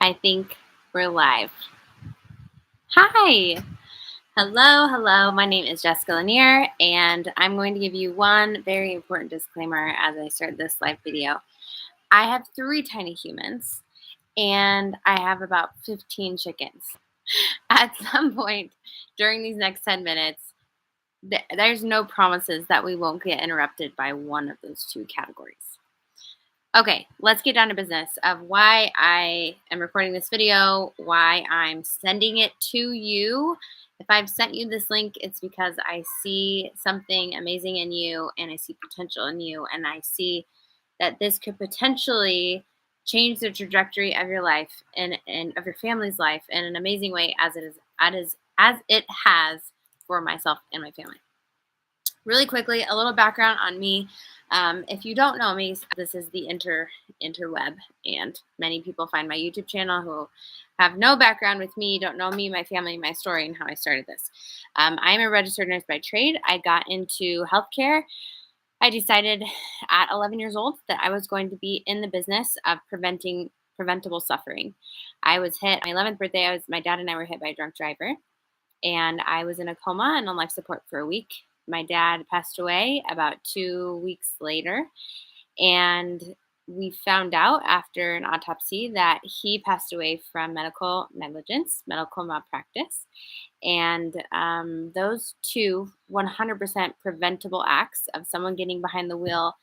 I think we're live. Hi. Hello. My name is Jessica LaNier, and I'm going to give you one very important disclaimer as I start this live video. I have 3 tiny humans, and I have about 15 chickens. At some point during these next 10 minutes, there's no promises that we won't get interrupted by one of those 2 categories. Okay, let's get down to business of why I am recording this video, why I'm sending it to you. If I've sent you this link, it's because I see something amazing in you and I see potential in you, and I see that this could potentially change the trajectory of your life and of your family's life in an amazing way as it has for myself and my family. Really quickly, a little background on me. If you don't know me, this is the interweb, and many people find my YouTube channel who have no background with me, don't know me, my family, my story, and how I started this. I'm a registered nurse by trade. I got into healthcare. I decided at 11 years old that I was going to be in the business of preventing preventable suffering. I was hit my 11th birthday. My dad and I were hit by a drunk driver, and I was in a coma and on life support for a week. My dad passed away about 2 weeks later, and we found out after an autopsy that he passed away from medical negligence, medical malpractice, and those 2 100% preventable acts of someone getting behind the wheel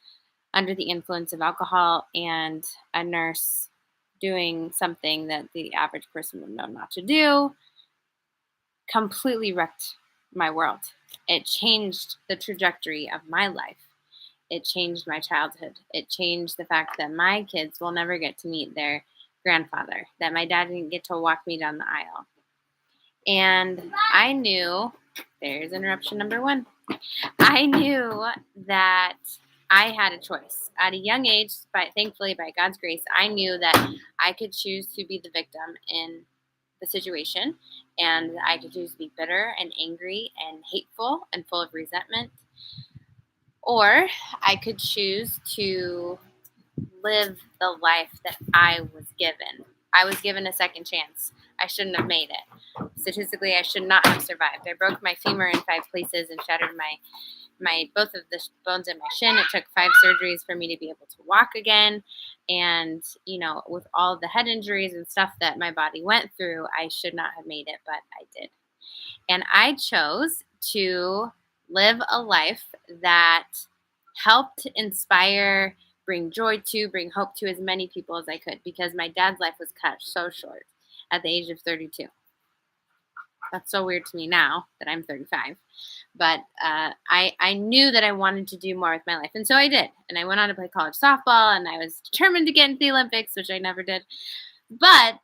under the influence of alcohol and a nurse doing something that the average person would know not to do completely wrecked my world. It changed the trajectory of my life. It changed my childhood. It changed the fact that my kids will never get to meet their grandfather, that my dad didn't get to walk me down the aisle. And I knew, there's interruption number 1. I knew that I had a choice. At a young age, thankfully by God's grace, I knew that I could choose to be the victim in the situation, and I could choose to be bitter and angry and hateful and full of resentment, or I could choose to live the life that I was given. I was given a second chance. I shouldn't have made it. Statistically, I should not have survived. I broke my femur in 5 places and shattered both of the bones in my shin. It took 5 surgeries for me to be able to walk again. And, with all the head injuries and stuff that my body went through, I should not have made it, but I did. And I chose to live a life that helped inspire, bring joy to, bring hope to as many people as I could, because my dad's life was cut so short at the age of 32. That's so weird to me now that I'm 35. But I knew that I wanted to do more with my life. And so I did. And I went on to play college softball, and I was determined to get into the Olympics, which I never did. But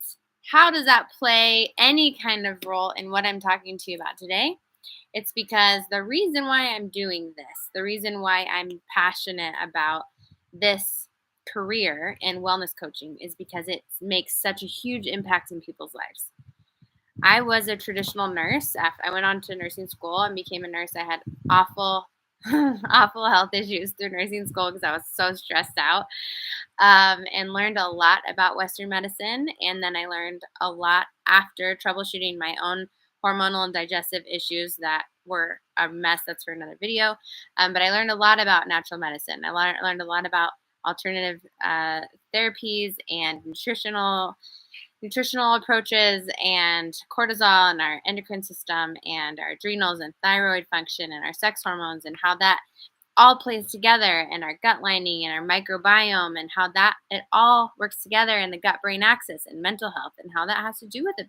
how does that play any kind of role in what I'm talking to you about today? It's because the reason why I'm doing this, the reason why I'm passionate about this career in wellness coaching, is because it makes such a huge impact in people's lives. I was a traditional nurse. I went on to nursing school and became a nurse. I had awful health issues through nursing school because I was so stressed out, and learned a lot about Western medicine. And then I learned a lot after troubleshooting my own hormonal and digestive issues that were a mess. That's for another video. But I learned a lot about natural medicine. I learned a lot about alternative therapies and nutritional approaches, and cortisol and our endocrine system and our adrenals and thyroid function and our sex hormones, and how that all plays together, and our gut lining and our microbiome, and how that it all works together in the gut-brain axis, and mental health, and how that has to do with the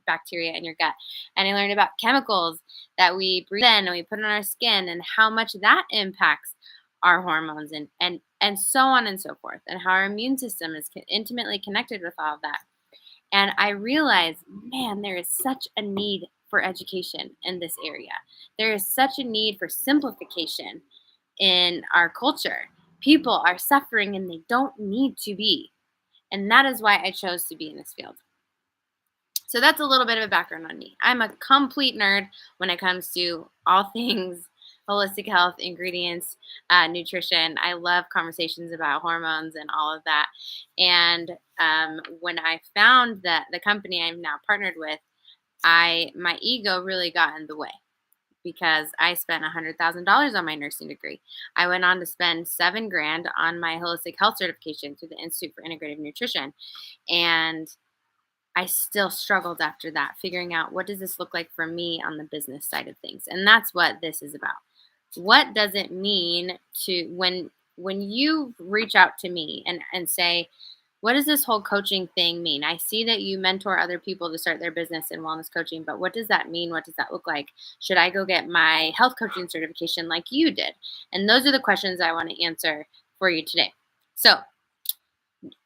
bacteria in your gut. And I learned about chemicals that we breathe in and we put on our skin, and how much that impacts our hormones, and so on and so forth, and how our immune system is intimately connected with all of that. And I realized, man, there is such a need for education in this area. There is such a need for simplification in our culture. People are suffering and they don't need to be. And that is why I chose to be in this field. So that's a little bit of a background on me. I'm a complete nerd when it comes to all things holistic health, ingredients, nutrition. I love conversations about hormones and all of that. And when I found that the company I'm now partnered with, my ego really got in the way because I spent $100,000 on my nursing degree. I went on to spend 7 grand on my holistic health certification through the Institute for Integrative Nutrition, and I still struggled after that, figuring out what does this look like for me on the business side of things. And that's what this is about. What does it mean to when you reach out to me and say, what does this whole coaching thing mean? I see that you mentor other people to start their business in wellness coaching, but what does that mean? What does that look like? Should I go get my health coaching certification like you did? And those are the questions I want to answer for you today. So,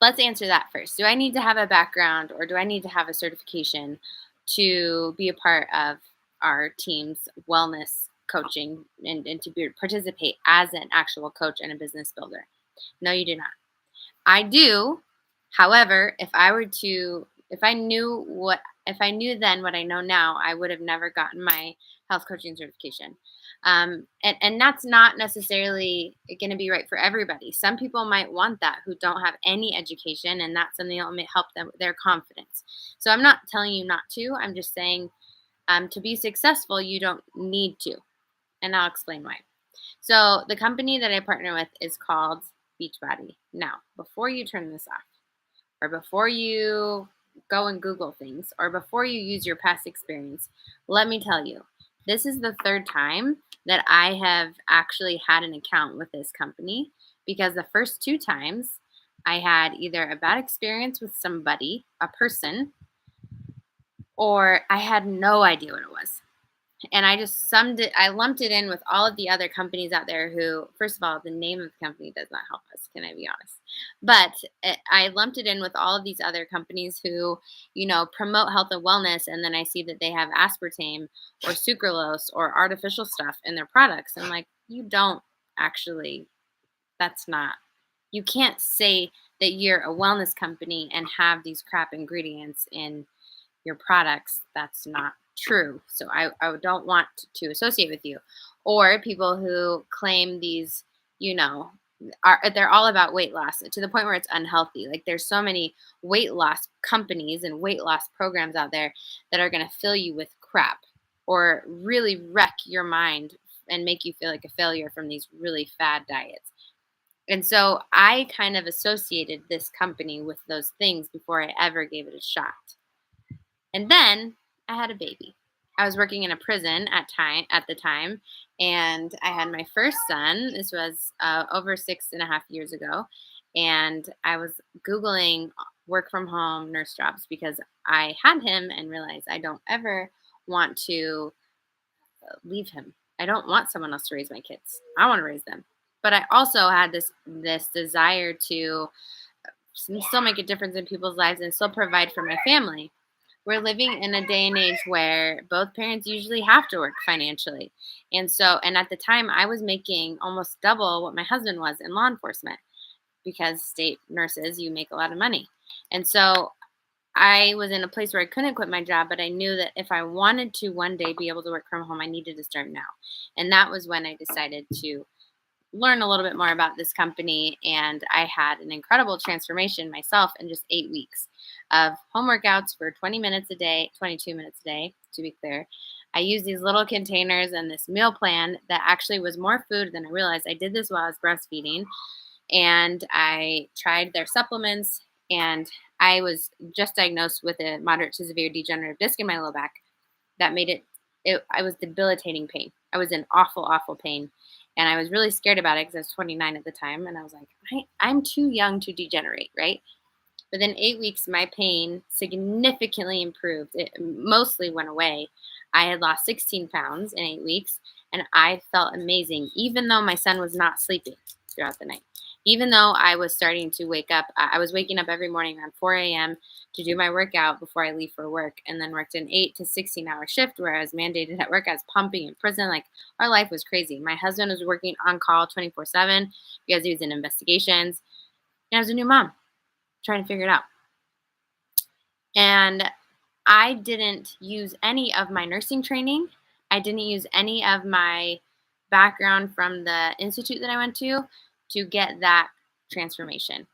let's answer that first. Do I need to have a background or do I need to have a certification to be a part of our team's wellness coaching and to participate as an actual coach and a business builder? No, you do not. I do. However, if I knew then what I know now, I would have never gotten my health coaching certification. And that's not necessarily going to be right for everybody. Some people might want that who don't have any education, and that's something that will help them with their confidence. So I'm not telling you not to. I'm just saying to be successful, you don't need to. And I'll explain why. So the company that I partner with is called Beachbody. Now, before you turn this off, or before you go and Google things, or before you use your past experience, let me tell you, this is the third time that I have actually had an account with this company, because the first 2 times I had either a bad experience with somebody, a person, or I had no idea what it was. And I just I lumped it in with all of the other companies out there who, first of all, the name of the company does not help us, can I be honest? But I lumped it in with all of these other companies who, promote health and wellness, and then I see that they have aspartame or sucralose or artificial stuff in their products. I'm like, you don't actually, that's not, you can't say that you're a wellness company and have these crap ingredients in your products. That's not true. So I don't want to associate with you. Or people who claim these, they're all about weight loss to the point where it's unhealthy. Like, there's so many weight loss companies and weight loss programs out there that are going to fill you with crap or really wreck your mind and make you feel like a failure from these really fad diets. And so I kind of associated this company with those things before I ever gave it a shot. And then I had a baby. I was working in a prison at the time, and I had my first son. This was over 6.5 years ago, and I was Googling work from home nurse jobs because I had him and realized I don't ever want to leave him. I don't want someone else to raise my kids. I want to raise them. But I also had this desire to still make a difference in people's lives and still provide for my family. We're living in a day and age where both parents usually have to work financially. And at the time I was making almost double what my husband was in law enforcement, because state nurses, you make a lot of money. And so I was in a place where I couldn't quit my job, but I knew that if I wanted to one day be able to work from home, I needed to start now. And that was when I decided to learn a little bit more about this company, and I had an incredible transformation myself in just 8 weeks of home workouts for 20 minutes a day, 22 minutes a day, to be clear. I used these little containers and this meal plan that actually was more food than I realized. I did this while I was breastfeeding, and I tried their supplements, and I was just diagnosed with a moderate to severe degenerative disc in my low back that made I was debilitating pain. I was in awful, awful pain. And I was really scared about it because I was 29 at the time. And I was like, I'm too young to degenerate, right? Within 8 weeks, my pain significantly improved. It mostly went away. I had lost 16 pounds in 8 weeks, and I felt amazing, even though my son was not sleeping throughout the night. Even though I was starting to wake up, I was waking up every morning around 4 a.m. to do my workout before I leave for work, and then worked an 8 to 16-hour shift where I was mandated at work. I was pumping in prison. Like, our life was crazy. My husband was working on call 24/7 because he was in investigations. And I was a new mom trying to figure it out. And I didn't use any of my nursing training. I didn't use any of my background from the institute that I went to get that transformation.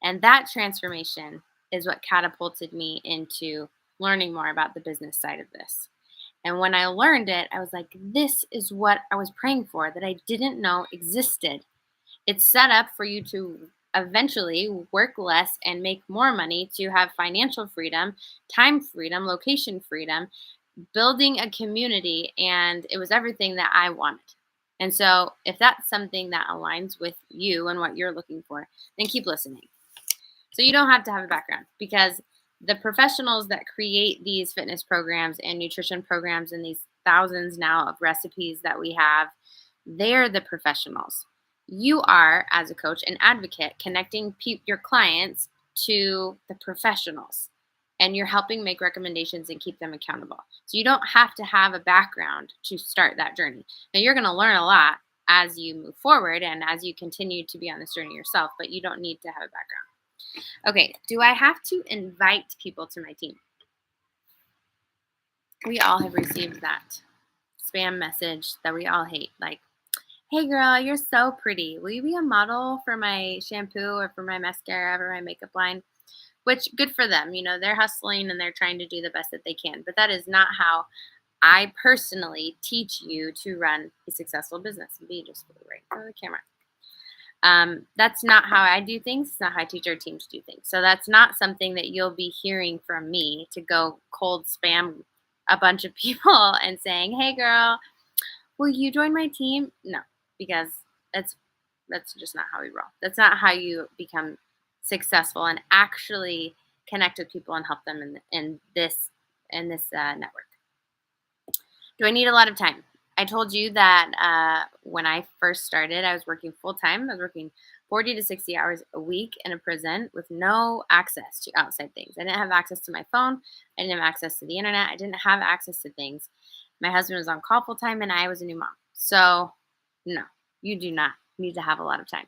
And that transformation is what catapulted me into learning more about the business side of this. And when I learned it, I was like, this is what I was praying for that I didn't know existed. It's set up for you to eventually work less and make more money to have financial freedom, time freedom, location freedom, building a community. And it was everything that I wanted. And so if that's something that aligns with you and what you're looking for, then keep listening. So you don't have to have a background, because the professionals that create these fitness programs and nutrition programs and these thousands now of recipes that we have, they're the professionals. You are, as a coach and advocate, connecting your clients to the professionals, and you're helping make recommendations and keep them accountable. So you don't have to have a background to start that journey. Now, you're going to learn a lot as you move forward and as you continue to be on this journey yourself, but you don't need to have a background. Okay, do I have to invite people to my team? We all have received that spam message that we all hate. Like, hey girl, you're so pretty. Will you be a model for my shampoo or for my mascara or my makeup line? Which, good for them. You know, they're hustling and they're trying to do the best that they can. But that is not how I personally teach you to run a successful business. Be just right for the camera. That's not how I do things. It's not how I teach our team to do things. So that's not something that you'll be hearing from me, to go cold spam a bunch of people and saying, hey girl, will you join my team? No, because that's just not how we roll. That's not how you become successful and actually connect with people and help them in this network. Do I need a lot of time? I told you that when I first started, I was working full-time. I was working 40 to 60 hours a week in a prison with no access to outside things. I didn't have access to my phone. I didn't have access to the internet. I didn't have access to things. My husband was on call full-time, and I was a new mom. So no, you do not need to have a lot of time.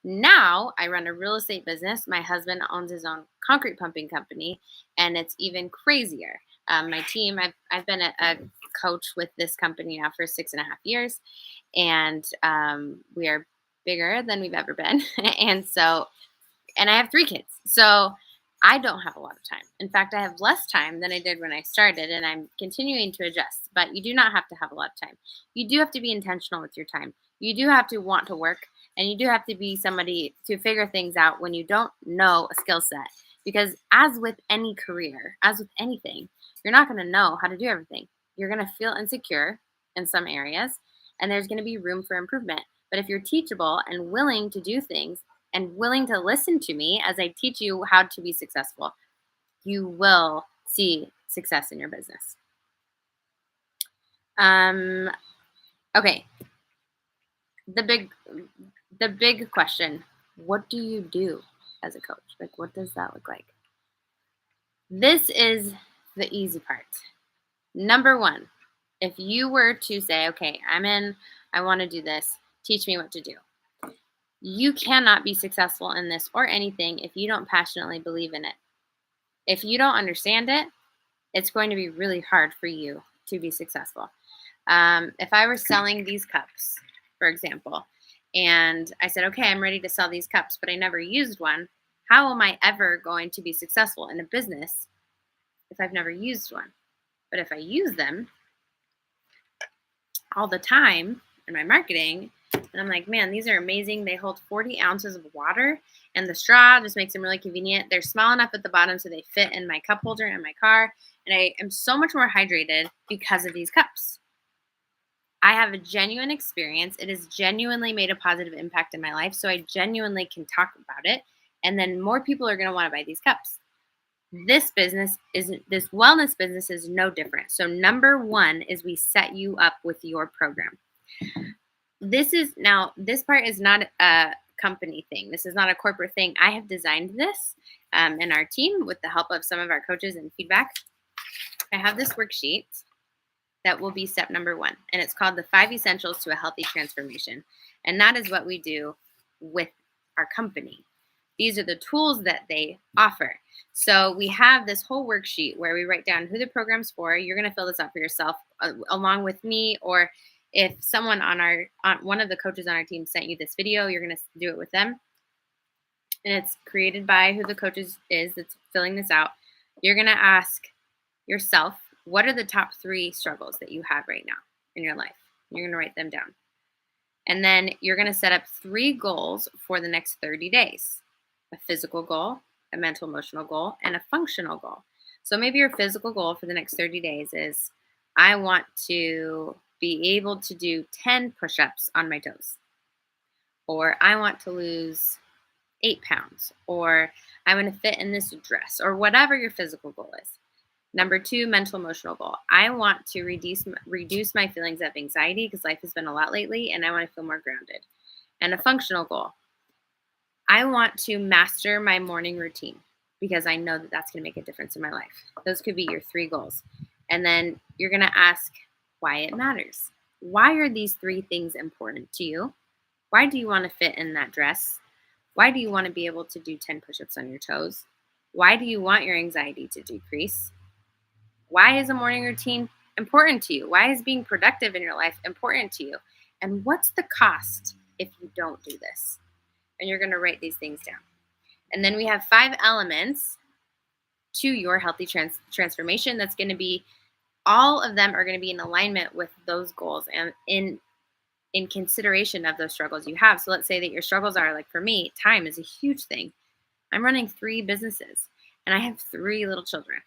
Now I run a real estate business. My husband owns his own concrete pumping company, and it's even crazier. My team, I've been a coach with this company now for 6.5 years, and we are bigger than we've ever been. and I have 3 kids. So I don't have a lot of time. In fact, I have less time than I did when I started, and I'm continuing to adjust. But you do not have to have a lot of time. You do have to be intentional with your time. You do have to want to work, and you do have to be somebody to figure things out when you don't know a skill set. Because as with any career, as with anything, you're not going to know how to do everything. You're going to feel insecure in some areas, and there's going to be room for improvement. But if you're teachable and willing to do things and willing to listen to me as I teach you how to be successful, you will see success in your business. Okay. The big question, what do you do as a coach? Like, what does that look like? This is the easy part. Number 1, if you were to say, okay, I want to do this, teach me what to do. You cannot be successful in this or anything if you don't passionately believe in it. If you don't understand it, it's going to be really hard for you to be successful. If I were selling these cups, for example, and I said, okay, I'm ready to sell these cups, but I never used one, how am I ever going to be successful in a business if I've never used one? But if I use them all the time in my marketing, and I'm like, man, these are amazing. They hold 40 ounces of water, and the straw just makes them really convenient. They're small enough at the bottom so they fit in my cup holder in my car, and I am so much more hydrated because of these cups. I have a genuine experience. It has genuinely made a positive impact in my life, so I genuinely can talk about it, and then more people are going to want to buy these cups. This wellness business is no different. So number 1 is we set you up with your program. This part is not a company thing. This is not a corporate thing. I have designed this in our team with the help of some of our coaches and feedback. I have this worksheet that will be step number 1, and it's called the 5 Essentials to a Healthy Transformation. And that is what we do with our company. These are the tools that they offer. So we have this whole worksheet where we write down who the program's for. You're going to fill this out for yourself along with me, or if someone on one of the coaches on our team sent you this video, you're going to do it with them. And it's created by who the coach is that's filling this out. You're going to ask yourself, what are the top 3 struggles that you have right now in your life? You're going to write them down. And then you're going to set up 3 goals for the next 30 days. A physical goal, a mental emotional goal, and a functional goal. So maybe your physical goal for the next 30 days is, I want to be able to do 10 push-ups on my toes. Or I want to lose 8 pounds. Or I want to fit in this dress. Or whatever your physical goal is. Number 2, mental emotional goal. I want to reduce my feelings of anxiety because life has been a lot lately and I want to feel more grounded. And a functional goal. I want to master my morning routine because I know that that's going to make a difference in my life. Those could be your 3 goals. And then you're going to ask why it matters. Why are these 3 things important to you? Why do you want to fit in that dress? Why do you want to be able to do 10 push-ups on your toes? Why do you want your anxiety to decrease? Why is a morning routine important to you? Why is being productive in your life important to you? And what's the cost if you don't do this? And you're going to write these things down. And then we have 5 elements to your healthy transformation. That's going to be, all of them are going to be in alignment with those goals and in consideration of those struggles you have. So let's say that your struggles are, like for me, time is a huge thing. I'm running 3 businesses and I have 3 little children.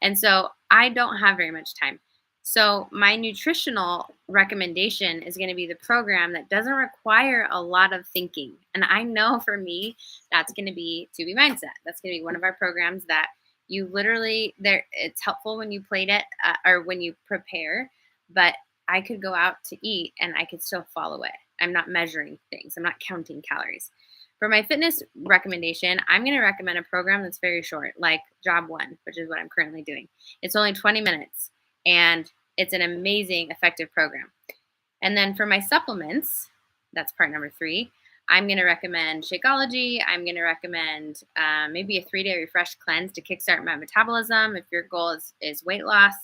And so I don't have very much time. So my nutritional recommendation is going to be the program that doesn't require a lot of thinking. And I know for me, that's going to be To Be Mindset. That's going to be one of our programs that you literally, it's helpful when you plate it or when you prepare, but I could go out to eat and I could still follow it. I'm not measuring things. I'm not counting calories. For my fitness recommendation, I'm going to recommend a program that's very short, like Job 1, which is what I'm currently doing. It's only 20 minutes, and it's an amazing, effective program. And then for my supplements, that's part number 3, I'm going to recommend Shakeology. I'm going to recommend maybe a 3-day refresh cleanse to kickstart my metabolism if your goal is weight loss.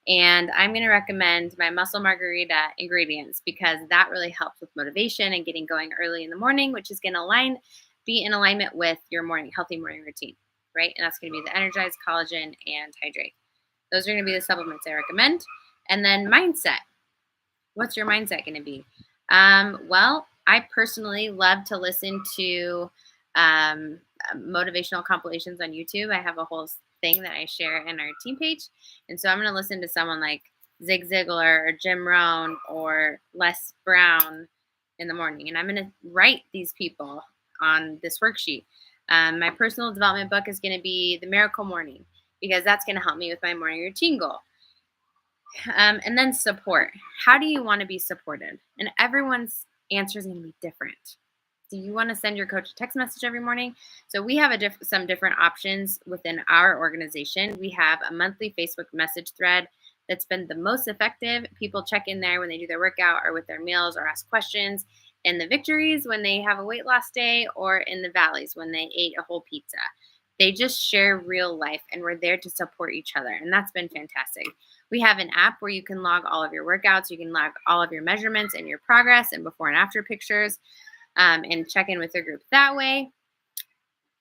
And I'm going to recommend my Muscle Margarita ingredients because that really helps with motivation and getting going early in the morning, which is going to be in alignment with your healthy morning routine, right? And that's going to be the Energize, Collagen, and Hydrate. Those are going to be the supplements I recommend. And then mindset. What's your mindset going to be? Well, I personally love to listen to motivational compilations on YouTube. I have a whole thing that I share in our team page. And so I'm going to listen to someone like Zig Ziglar or Jim Rohn or Les Brown in the morning. And I'm going to write these people on this worksheet. My personal development book is going to be The Miracle Morning because that's going to help me with my morning routine goal. And then support. How do you want to be supported? And everyone's answer is going to be different. Do you want to send your coach a text message every morning? So we have some different options within our organization. We have a monthly Facebook message thread that's been the most effective. People check in there when they do their workout or with their meals or ask questions. In the victories when they have a weight loss day, or in the valleys when they ate a whole pizza. They just share real life, and we're there to support each other. And that's been fantastic. We have an app where you can log all of your workouts. You can log all of your measurements and your progress and before and after pictures. And check in with your group that way,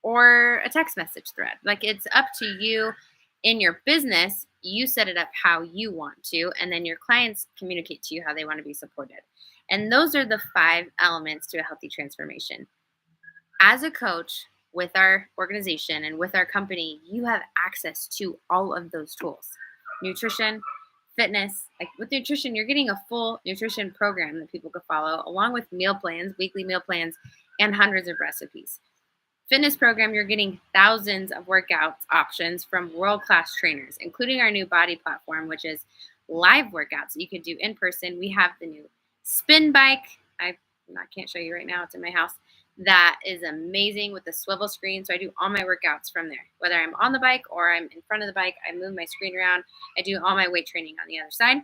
or a text message thread. Like, it's up to you in your business. You set it up how you want to, and then your clients communicate to you how they want to be supported. And those are the 5 elements to a healthy transformation. As a coach with our organization and with our company, you have access to all of those tools. Nutrition, fitness. Like with nutrition, you're getting a full nutrition program that people could follow, along with meal plans, weekly meal plans, and hundreds of recipes. Fitness program, you're getting thousands of workout options from world-class trainers, including our new body platform, which is live workouts that you can do in person. We have the new spin bike. I can't show you right now. It's in my house. That is amazing with the swivel screen. So I do all my workouts from there. Whether I'm on the bike or I'm in front of the bike, I move my screen around. I do all my weight training on the other side.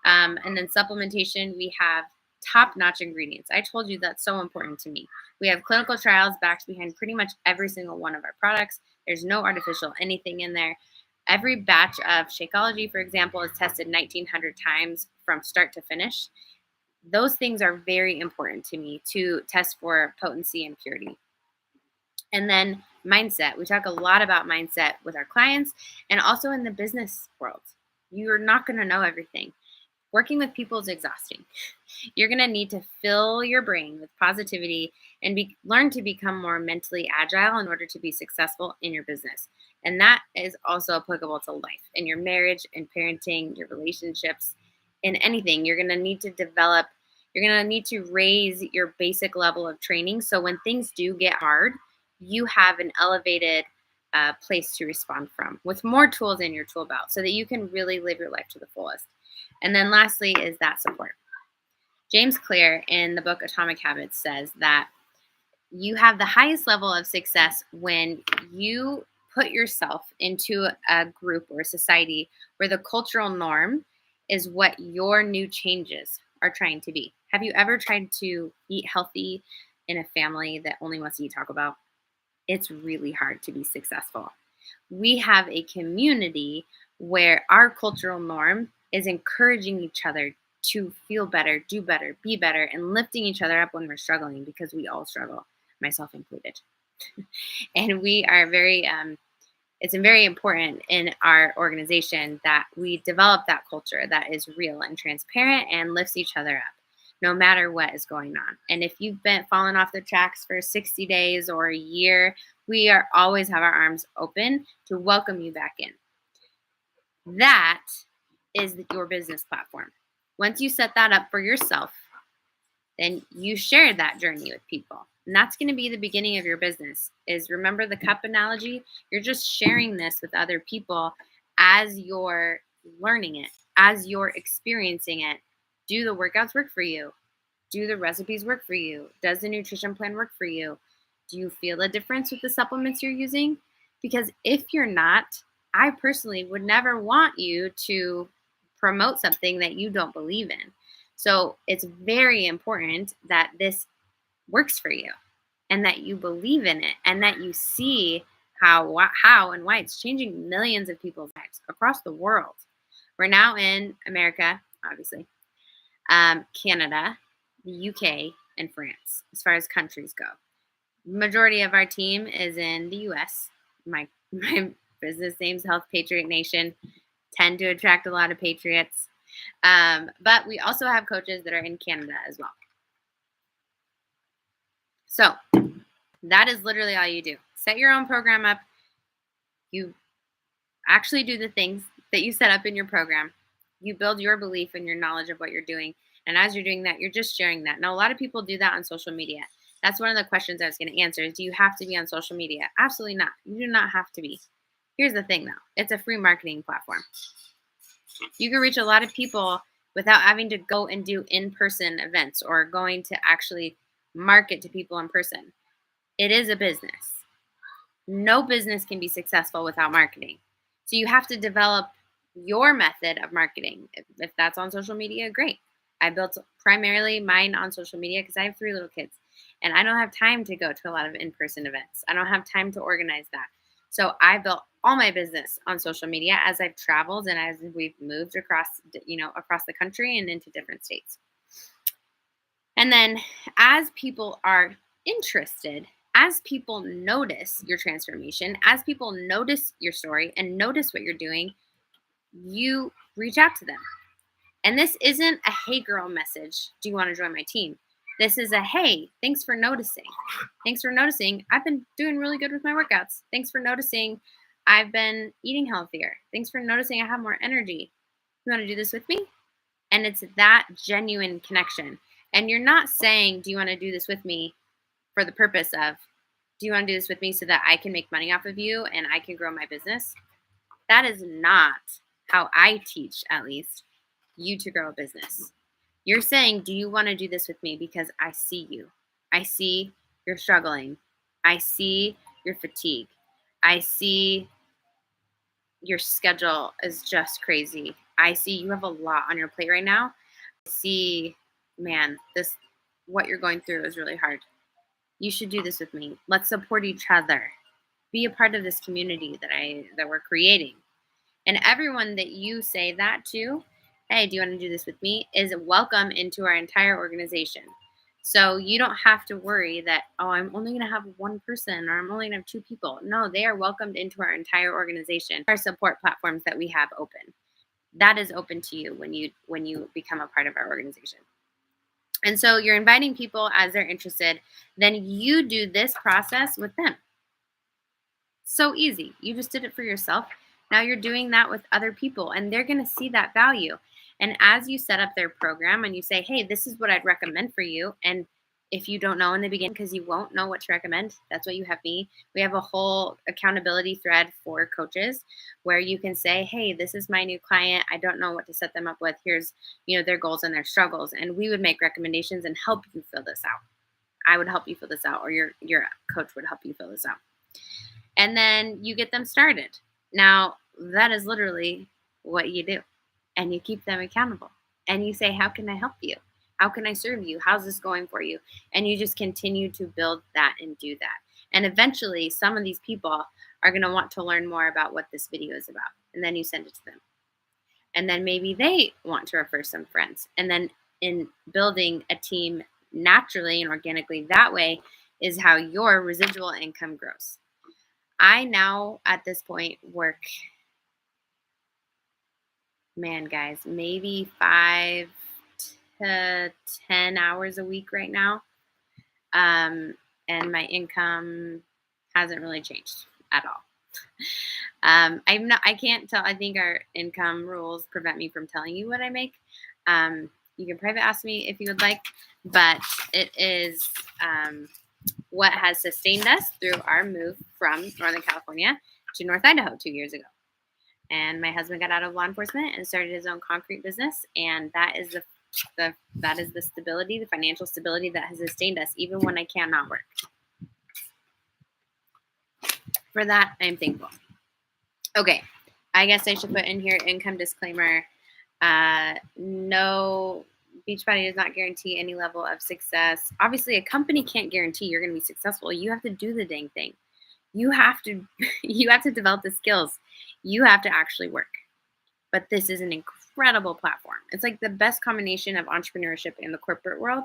And then supplementation, we have top-notch ingredients. I told you that's so important to me. We have clinical trials backed behind pretty much every single one of our products. There's no artificial anything in there. Every batch of Shakeology, for example, is tested 1,900 times from start to finish. Those things are very important to me to test for potency and purity. And then mindset. We talk a lot about mindset with our clients and also in the business world. You're not going to know everything. Working with people is exhausting. You're going to need to fill your brain with positivity and learn to become more mentally agile in order to be successful in your business. And that is also applicable to life, in your marriage, in parenting, your relationships, in anything. You're going to need to develop, you're going to need to raise your basic level of training. So when things do get hard, you have an elevated place to respond from with more tools in your tool belt so that you can really live your life to the fullest. And then lastly is that support. James Clear in the book Atomic Habits says that you have the highest level of success when you put yourself into a group or a society where the cultural norm is what your new changes are trying to be. Have you ever tried to eat healthy in a family that only wants to eat Taco Bell? It's really hard to be successful. We have a community where our cultural norm is encouraging each other to feel better, do better, be better, and lifting each other up when we're struggling, because we all struggle, myself included. And we are it's very important in our organization that we develop that culture that is real and transparent and lifts each other up no matter what is going on. And if you've been falling off the tracks for 60 days or a year, we are always have our arms open to welcome you back in. That is your business platform. Once you set that up for yourself, then you share that journey with people. And that's going to be the beginning of your business. Is remember the cup analogy? You're just sharing this with other people as you're learning it, as you're experiencing it. Do the workouts work for you? Do the recipes work for you? Does the nutrition plan work for you? Do you feel a difference with the supplements you're using? Because if you're not, I personally would never want you to promote something that you don't believe in. So it's very important that this works for you and that you believe in it and that you see how and why it's changing millions of people's lives across the world. We're now in America, obviously, Canada, the UK, and France, as far as countries go. Majority of our team is in the US. My business name's Health Patriot Nation. Tend to attract a lot of patriots. But we also have coaches that are in Canada as well. So that is literally all you do. Set your own program up. You actually do the things that you set up in your program. You build your belief and your knowledge of what you're doing. And as you're doing that, you're just sharing that. Now, a lot of people do that on social media. That's one of the questions I was going to answer is, do you have to be on social media? Absolutely not. You do not have to be. Here's the thing, though. It's a free marketing platform. You can reach a lot of people without having to go and do in-person events or going to actually market to people in person. It is a business. No business can be successful without marketing. So you have to develop your method of marketing. If that's on social media, great. I built primarily mine on social media because I have 3 little kids and I don't have time to go to a lot of in-person events. I don't have time to organize that. So I built all my business on social media as I've traveled and as we've moved across the country and into different states. And then as people are interested, as people notice your transformation, as people notice your story and notice what you're doing, you reach out to them. And this isn't a hey girl message. Do you want to join my team? This is a hey, thanks for noticing. Thanks for noticing. I've been doing really good with my workouts. Thanks for noticing. I've been eating healthier. Thanks for noticing I have more energy. You want to do this with me? And it's that genuine connection. And you're not saying, do you want to do this with me for the purpose of, do you want to do this with me so that I can make money off of you and I can grow my business? That is not how I teach, at least, you to grow a business. You're saying, do you want to do this with me because I see you. I see you're struggling. I see your fatigue. I see your schedule is just crazy. I see you have a lot on your plate right now. I see, man, what you're going through is really hard. You should do this with me. Let's support each other. Be a part of this community that we're creating. And everyone that you say that to, hey, do you want to do this with me, is welcome into our entire organization. So you don't have to worry that, oh, I'm only going to have one person or I'm only going to have two people. No, they are welcomed into our entire organization. Our support platforms that we have open. That is open to you when you become a part of our organization. And so you're inviting people as they're interested. Then you do this process with them. So easy. You just did it for yourself. Now you're doing that with other people, and they're going to see that value. And as you set up their program and you say, hey, this is what I'd recommend for you. And if you don't know in the beginning, because you won't know what to recommend, that's what you have me. We have a whole accountability thread for coaches where you can say, hey, this is my new client. I don't know what to set them up with. Here's, their goals and their struggles. And we would make recommendations and help you fill this out. I would help you fill this out, or your coach would help you fill this out. And then you get them started. Now, that is literally what you do. And you keep them accountable. And you say, how can I help you? How can I serve you? How's this going for you? And you just continue to build that and do that. And eventually, some of these people are going to want to learn more about what this video is about. And then you send it to them. And then maybe they want to refer some friends. And then in building a team naturally and organically that way is how your residual income grows. I now, at this point, work, man, guys, maybe 5 to 10 hours a week right now. And my income hasn't really changed at all. I can't tell. I think our income rules prevent me from telling you what I make. You can private ask me if you would like, but it is what has sustained us through our move from Northern California to North Idaho 2 years ago. And my husband got out of law enforcement and started his own concrete business, and that is the stability, the financial stability that has sustained us even when I cannot work. For that, I'm thankful. Okay, I guess I should put in here income disclaimer. No, Beachbody does not guarantee any level of success. Obviously, a company can't guarantee you're going to be successful. You have to do the dang thing. You have to develop the skills. You have to actually work. But this is an incredible platform. It's like the best combination of entrepreneurship in the corporate world.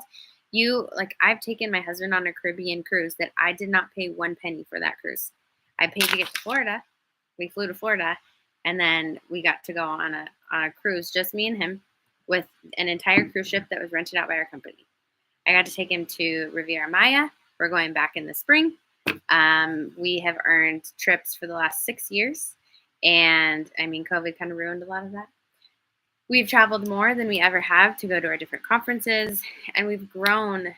I've taken my husband on a Caribbean cruise that I did not pay 1 penny for that cruise. I paid to get to Florida. We flew to Florida, and then we got to go on a cruise, just me and him, with an entire cruise ship that was rented out by our company. I got to take him to Riviera Maya. We're going back in the spring. We have earned trips for the last 6 years. And COVID kind of ruined a lot of that. We've traveled more than we ever have to go to our different conferences. And we've grown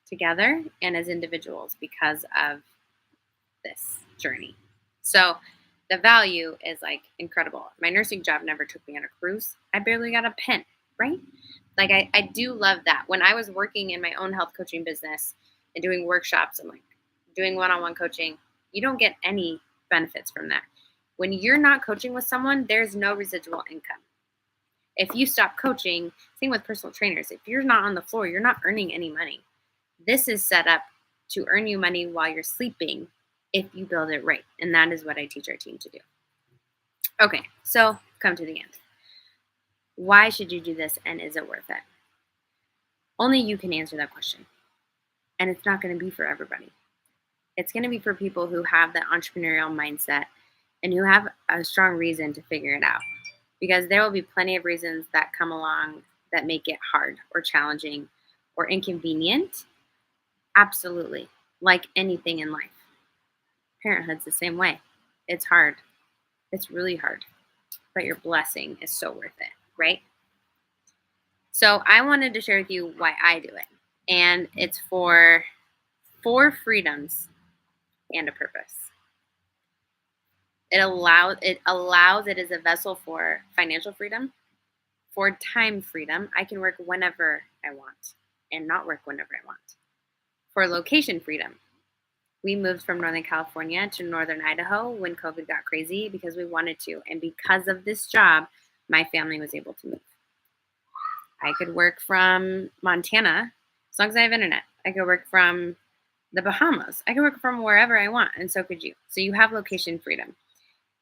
together and as individuals because of this journey. So the value is incredible. My nursing job never took me on a cruise. I barely got a pen, right? I do love that. When I was working in my own health coaching business and doing workshops and doing one-on-one coaching, you don't get any benefits from that. When you're not coaching with someone, there's no residual income. If you stop coaching, same with personal trainers, if you're not on the floor, you're not earning any money. This is set up to earn you money while you're sleeping if you build it right. And that is what I teach our team to do. Okay, so come to the end. Why should you do this, and is it worth it? Only you can answer that question. And it's not going to be for everybody. It's going to be for people who have that entrepreneurial mindset and who have a strong reason to figure it out. Because there will be plenty of reasons that come along that make it hard or challenging or inconvenient. Absolutely. Like anything in life. Parenthood's the same way. It's hard. It's really hard. But your blessing is so worth it, right? So I wanted to share with you why I do it. And it's for 4 freedoms and a purpose. It is a vessel for financial freedom, for time freedom. I can work whenever I want and not work whenever I want. For location freedom. We moved from Northern California to Northern Idaho when COVID got crazy because we wanted to. And because of this job, my family was able to move. I could work from Montana as long as I have internet. I could work from the Bahamas. I could work from wherever I want, and so could you. So you have location freedom.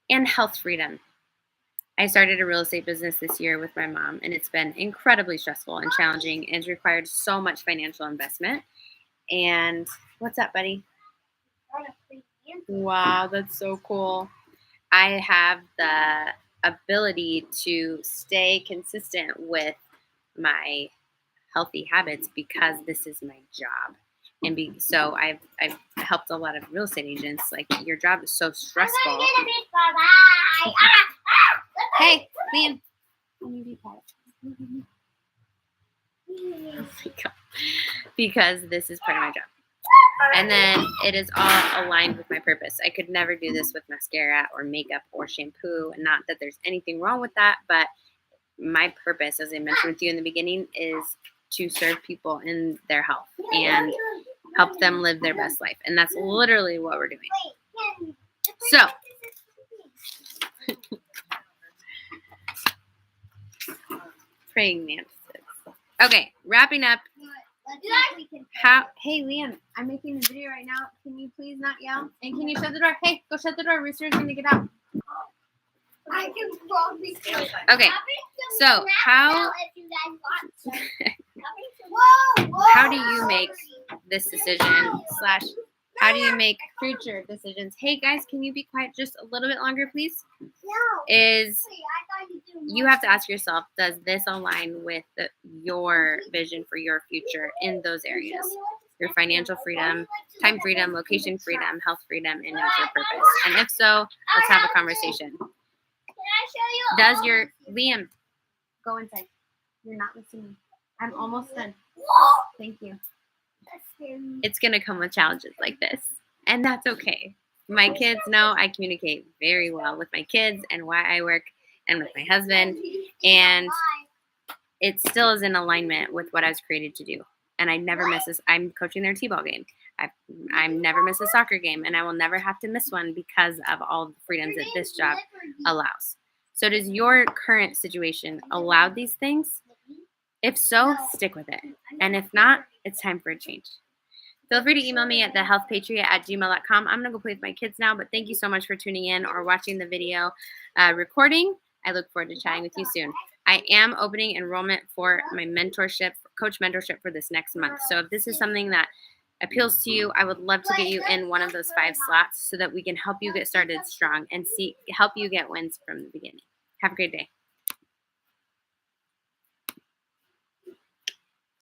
And health freedom. I started a real estate business this year with my mom, and it's been incredibly stressful and challenging, and it's required so much financial investment. And what's up, buddy? Wow, that's so cool. I have the ability to stay consistent with my healthy habits because this is my job. And so I've helped a lot of real estate agents. Like, your job is so stressful. Hey, Liam, can you be quiet? Oh my God. Because this is part of my job. And then it is all aligned with my purpose. I could never do this with mascara or makeup or shampoo. And not that there's anything wrong with that, but my purpose, as I mentioned with you in the beginning, is to serve people in their health and help them live their best life. And that's literally what we're doing. So, praying mantises. Okay, wrapping up. Hey, Liam, I'm making a video right now. Can you please not yell? And can you shut the door? Hey, go shut the door. Rooster's going to get out. Okay, so how do you make this decision / how do you make future decisions? Hey guys, can you be quiet just a little bit longer, please? You have to ask yourself, does this align with your vision for your future in those areas? Your financial freedom, time freedom, location freedom, health freedom, and nature purpose. And if so, let's have a conversation. Does your Liam go inside? You're not listening. I'm almost done. Thank you. It's gonna come with challenges like this, and that's okay. My kids know I communicate very well with my kids and why I work and with my husband, and it still is in alignment with what I was created to do. And I never miss this. I'm coaching their t-ball game. I never miss a soccer game, and I will never have to miss one because of all the freedoms that this job allows. So does your current situation allow these things? If so, stick with it. And if not, it's time for a change. Feel free to email me at thehealthpatriot@gmail.com. I'm going to go play with my kids now, but thank you so much for tuning in or watching the video recording. I look forward to chatting with you soon. I am opening enrollment for my mentorship, coach mentorship for this next month. So if this is something that appeals to you, I would love to get you in one of those 5 slots so that we can help you get started strong and help you get wins from the beginning. Have a great day.